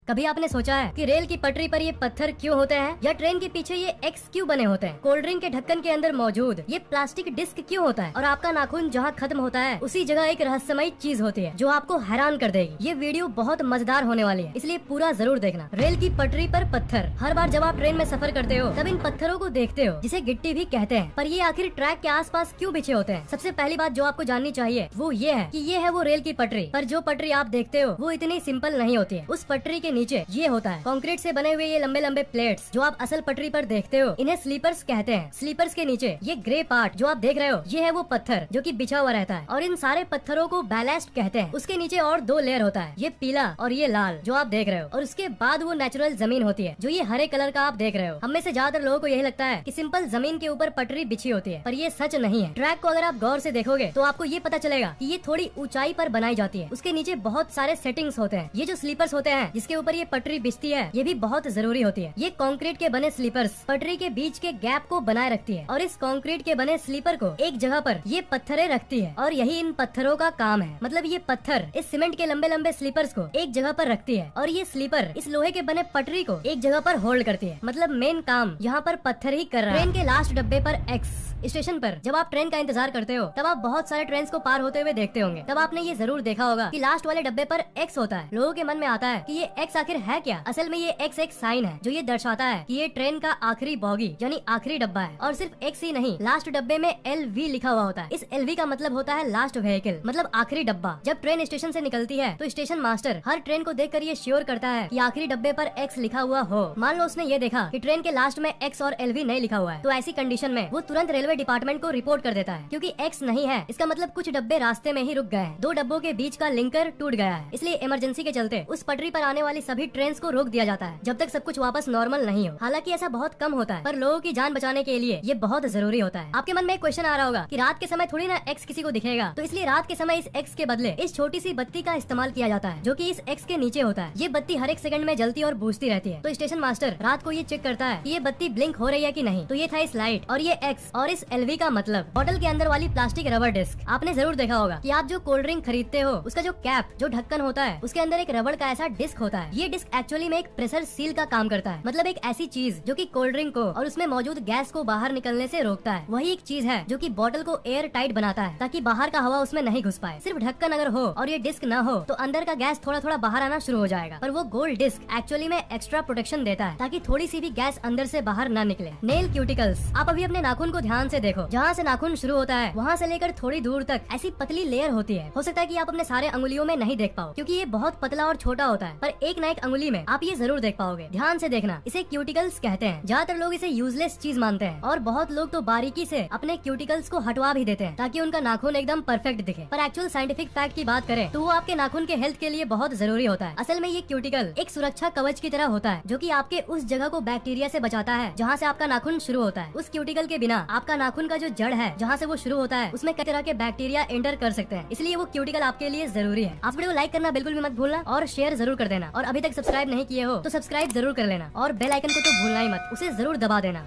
कभी आपने सोचा है कि रेल की पटरी पर ये पत्थर क्यों होते हैं या ट्रेन के पीछे ये एक्स क्यों बने होते हैं? कोल्ड ड्रिंक के ढक्कन के अंदर मौजूद ये प्लास्टिक डिस्क क्यों होता है और आपका नाखून जहाँ खत्म होता है उसी जगह एक रहस्यमयी चीज होती है जो आपको हैरान कर देगी। ये वीडियो बहुत मजेदार होने वाली है, इसलिए पूरा जरूर देखना। रेल की पटरी पर पत्थर। हर बार जब आप ट्रेन में सफर करते हो तब इन पत्थरों को देखते हो जिसे गिट्टी भी कहते हैं, पर ये आखिर ट्रैक के आसपास क्यों बिछे होते हैं? सबसे पहली बात जो आपको जाननी चाहिए वो ये है कि ये है वो रेल की पटरी, पर जो पटरी आप देखते हो वो इतनी सिंपल नहीं होती है। उस पटरी के नीचे ये होता है कंक्रीट से बने हुए ये लंबे लंबे प्लेट्स जो आप असल पटरी पर देखते हो, इन्हें स्लीपर्स कहते हैं। स्लीपर्स के नीचे ये ग्रे पार्ट जो आप देख रहे हो ये है वो पत्थर जो कि बिछा हुआ रहता है और इन सारे पत्थरों को बैलेस्ट कहते हैं। उसके नीचे और दो लेयर होता है, ये पीला और ये लाल जो आप देख रहे हो, और उसके बाद वो नेचुरल जमीन होती है जो ये हरे कलर का आप देख रहे हो। हम में से ज्यादातर लोगों को यही लगता है कि सिंपल जमीन के ऊपर पटरी बिछी होती है, पर ये सच नहीं है। ट्रैक को अगर आप गौर से देखोगे तो आपको ये पता चलेगा कि ये थोड़ी ऊंचाई पर बनाई जाती है। उसके नीचे बहुत सारे सेटिंग्स होते हैं। ये जो स्लीपर्स होते हैं जिसके ऊपर ये पटरी बिछती है ये भी बहुत जरूरी होती है। ये कंक्रीट के बने स्लीपर्स पटरी के बीच के गैप को बनाए रखती है और इस कंक्रीट के बने स्लीपर को एक जगह पर ये पत्थरें रखती है और यही इन पत्थरों का काम है। मतलब ये पत्थर इस सीमेंट के लंबे लंबे स्लीपर्स को एक जगह पर रखती है और ये स्लीपर इस लोहे के बने पटरी को एक जगह पर होल्ड करती है। मतलब मेन काम यहाँ पर पत्थर ही कर रहा है। ट्रेन के लास्ट डब्बे पर एक्स स्टेशन पर जब आप ट्रेन का इंतजार करते हो तब आप बहुत सारे ट्रेन को पार होते हुए देखते होंगे। तब आपने ये जरूर देखा होगा कि लास्ट वाले डब्बे पर एक्स होता है। लोगों के मन में आता है कि ये एक्स आखिर है क्या? असल में ये एक्स एक साइन है जो ये दर्शाता है कि ये ट्रेन का आखिरी बॉगी यानी आखिरी डब्बा है। और सिर्फ एक्स ही नहीं, लास्ट डब्बे में LV लिखा हुआ होता है। इस LV का मतलब होता है लास्ट व्हीकल, मतलब आखिरी डब्बा। जब ट्रेन स्टेशन से निकलती है तो स्टेशन मास्टर हर ट्रेन को देखकर ये श्योर करता है कि आखिरी डब्बे पर एक्स लिखा हुआ हो। मान लो उसने ये देखा कि ट्रेन के लास्ट में एक्स और LV नहीं लिखा हुआ है, तो ऐसी कंडीशन में वो तुरंत रेलवे डिपार्टमेंट को रिपोर्ट कर देता है। क्योंकि एक्स नहीं है इसका मतलब कुछ डब्बे रास्ते में ही रुक गए हैं, दो डब्बों के बीच का लिंकर टूट गया है। इसलिए इमरजेंसी के चलते उस पटरी पर आने वाली सभी ट्रेन को रोक दिया जाता है जब तक सब कुछ वापस नॉर्मल नहीं हो। हालांकि ऐसा बहुत कम होता है, पर लोगों की जान बचाने के लिए ये बहुत जरूरी होता है। आपके मन में एक क्वेश्चन आ रहा होगा कि रात के समय थोड़ी ना एक्स किसी को दिखेगा, तो इसलिए रात के समय इस एक्स के बदले इस छोटी सी बत्ती का इस्तेमाल किया जाता है जो कि इस एक्स के नीचे होता है। ये बत्ती हर एक सेकंड में जलती और बूझती रहती है, तो स्टेशन मास्टर रात को ये चेक करता है कि ये बत्ती ब्लिंक हो रही है कि नहीं। तो ये था इस लाइट और ये एक्स और इस LV का मतलब बॉटल के अंदर वाली प्लास्टिक रबर डिस्क। आपने जरूर देखा होगा कि आप जो कोल्ड ड्रिंक खरीदते हो उसका जो कैप जो ढक्कन होता है उसके अंदर एक रबड़ का ऐसा डिस्क होता है। ये डिस्क एक्चुअली में एक प्रेशर सील का काम करता है, मतलब एक ऐसी चीज जो कि कोल्ड ड्रिंक को और उसमें मौजूद गैस को बाहर निकलने से रोकता है। वही एक चीज है जो कि बॉटल को एयर टाइट बनाता है ताकि बाहर का हवा उसमें नहीं घुस पाए। सिर्फ ढक्कन अगर हो और ये डिस्क न हो तो अंदर का गैस थोड़ा थोड़ा बाहर आना शुरू हो जाएगा, पर वो गोल्ड डिस्क एक्चुअली में एक्स्ट्रा प्रोटेक्शन देता है ताकि थोड़ी सी भी गैस अंदर से बाहर न निकले। Nail cuticles. आप अभी अपने नाखून को ध्यान से देखो, जहाँ से नाखून शुरू होता है वहाँ से लेकर थोड़ी दूर तक ऐसी पतली लेयर होती है। हो सकता है कि आप अपने सारे अंगुलियों में नहीं देख पाओ क्योंकि ये बहुत पतला और छोटा होता है, पर एक ना एक अंगुली में आप ये जरूर देख पाओगे। ध्यान से देखना, इसे क्यूटिकल्स कहते हैं। ज्यादातर लोग इसे यूजलेस चीज मानते हैं और बहुत लोग तो बारीकी से अपने क्यूटिकल्स को हटवा भी देते हैं ताकि उनका नाखून एकदम परफेक्ट दिखे। पर एक्चुअल साइंटिफिक फैक्ट की बात करें तो वो आपके नाखून के हेल्थ के लिए बहुत जरूरी होता है। असल में ये क्यूटिकल एक सुरक्षा कवच की तरह होता है जो कि आपके उस जगह को बैक्टीरिया से बचाता है जहाँ से आपका नाखून शुरू होता है। उस क्यूटिकल के बिना आपका नाखून का जो जड़ है जहाँ से वो शुरू होता है उसमें कई तरह के बैक्टीरिया एंटर कर सकते हैं, इसलिए वो क्यूटिकल आपके लिए जरूरी है। आप वीडियो को लाइक करना बिल्कुल भी मत भूलना और शेयर जरूर कर देना, और अभी तक सब्सक्राइब नहीं किए हो तो सब्सक्राइब जरूर कर लेना और बेल आइकन को तो भूलना ही मत, उसे जरूर दबा देना।